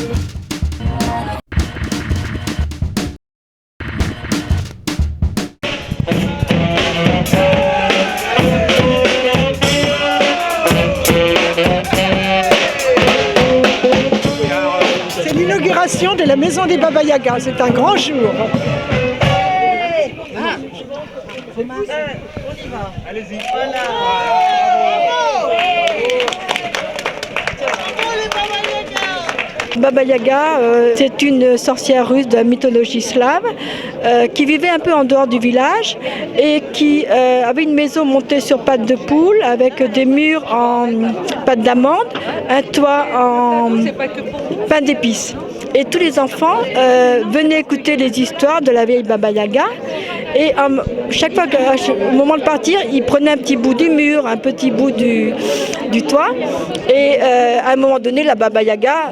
C'est l'inauguration de la maison des Baba Yaga. C'est un grand jour. On y va. Allez-y. Voilà. Baba Yaga, c'est une sorcière russe de la mythologie slave qui vivait un peu en dehors du village et qui avait une maison montée sur pattes de poule avec des murs en pâte d'amande, un toit en pain d'épices. Et tous les enfants venaient écouter les histoires de la vieille Baba Yaga. Et chaque fois au moment de partir, ils prenaient un petit bout du mur, un petit bout du toit. Et à un moment donné, la Baba Yaga,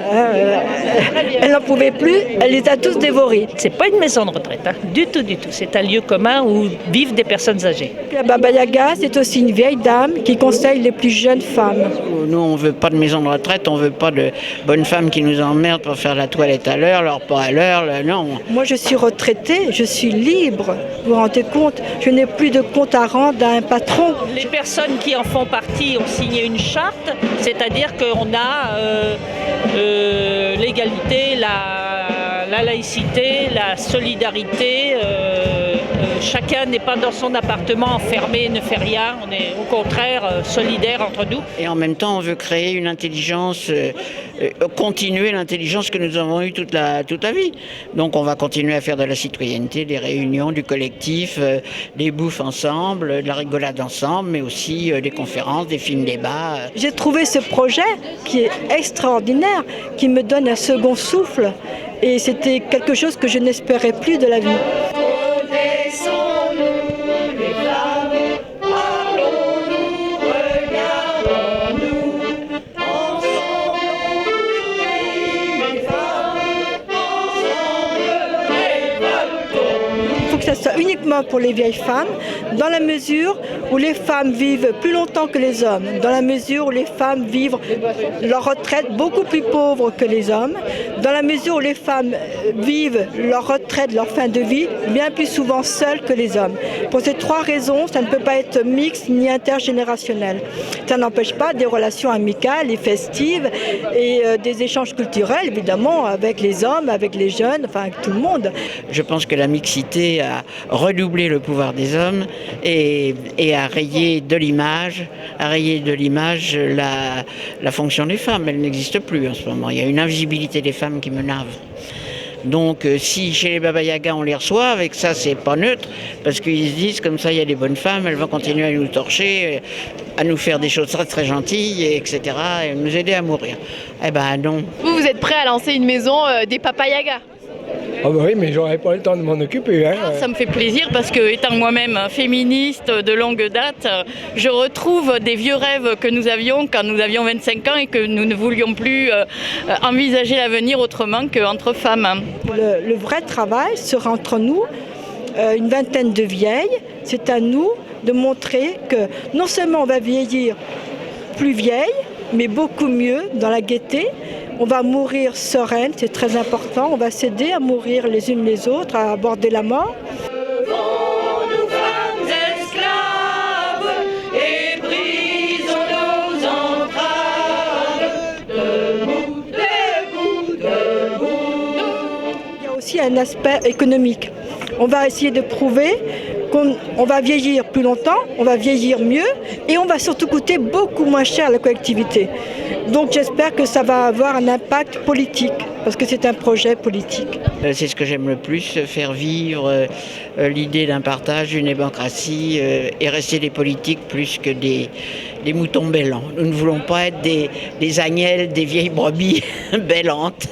elle n'en pouvait plus, elle les a tous dévorés. C'est pas une maison de retraite, hein. Du tout. C'est un lieu commun où vivent des personnes âgées. La Baba Yaga, c'est aussi une vieille dame qui conseille les plus jeunes femmes. Nous, on ne veut pas de maison de retraite, on ne veut pas de bonnes femmes qui nous emmerdent pour faire la toilette à l'heure, leur pas à l'heure, non. Moi, je suis retraitée, je suis libre. Vous vous rendez compte, je n'ai plus de compte à rendre à un patron. Les personnes qui en font partie ont signé une charte, c'est-à-dire qu'on a l'égalité, la laïcité, la solidarité. Chacun n'est pas dans son appartement enfermé, ne fait rien. On est au contraire solidaires entre nous. Et en même temps, on veut créer une intelligence, continuer l'intelligence que nous avons eue toute la vie. Donc on va continuer à faire de la citoyenneté, des réunions, du collectif, des bouffes ensemble, de la rigolade ensemble, mais aussi des conférences, des films-débats. J'ai trouvé ce projet qui est extraordinaire, qui me donne un second souffle. Et c'était quelque chose que je n'espérais plus de la vie. Ça soit uniquement pour les vieilles femmes, dans la mesure où les femmes vivent plus longtemps que les hommes, dans la mesure où les femmes vivent leur retraite beaucoup plus pauvre que les hommes, dans la mesure où les femmes vivent leur retraite, leur fin de vie, bien plus souvent seules que les hommes. Pour ces trois raisons, ça ne peut pas être mixte ni intergénérationnel. Ça n'empêche pas des relations amicales et festives et des échanges culturels, évidemment, avec les hommes, avec les jeunes, enfin avec tout le monde. Je pense que la mixité a redoublé le pouvoir des hommes et à rayer de l'image la fonction des femmes. Elle n'existe plus en ce moment. Il y a une invisibilité des femmes qui me nave. Donc si chez les Baba Yaga on les reçoit, avec ça c'est pas neutre, parce qu'ils se disent comme ça il y a des bonnes femmes, elles vont continuer à nous torcher, à nous faire des choses très très gentilles, etc. et nous aider à mourir. Eh ben non. Vous êtes prêt à lancer une maison des Papa Yaga? Ah bah oui, mais j'aurais pas le temps de m'en occuper. Ça me fait plaisir parce que, étant moi-même féministe de longue date, je retrouve des vieux rêves que nous avions quand nous avions 25 ans et que nous ne voulions plus envisager l'avenir autrement qu'entre femmes. Le vrai travail sera entre nous, une vingtaine de vieilles. C'est à nous de montrer que non seulement on va vieillir plus vieille, mais beaucoup mieux dans la gaieté. On va mourir sereine, c'est très important. On va s'aider à mourir les unes les autres, à aborder la mort. Il y a aussi un aspect économique. On va essayer de prouver qu'on va vieillir plus longtemps, on va vieillir mieux et on va surtout coûter beaucoup moins cher à la collectivité. Donc j'espère que ça va avoir un impact politique, parce que c'est un projet politique. C'est ce que j'aime le plus, faire vivre l'idée d'un partage, d'une démocratie et rester des politiques plus que des moutons bêlants. Nous ne voulons pas être des agnelles, des vieilles brebis bêlantes.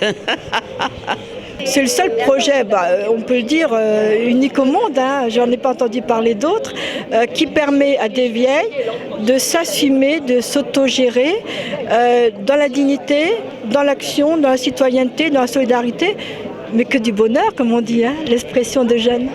C'est le seul projet, on peut le dire, unique au monde, j'en ai pas entendu parler d'autres, qui permet à des vieilles de s'assumer, de s'autogérer dans la dignité, dans l'action, dans la citoyenneté, dans la solidarité, mais que du bonheur, comme on dit, l'expression de jeunes.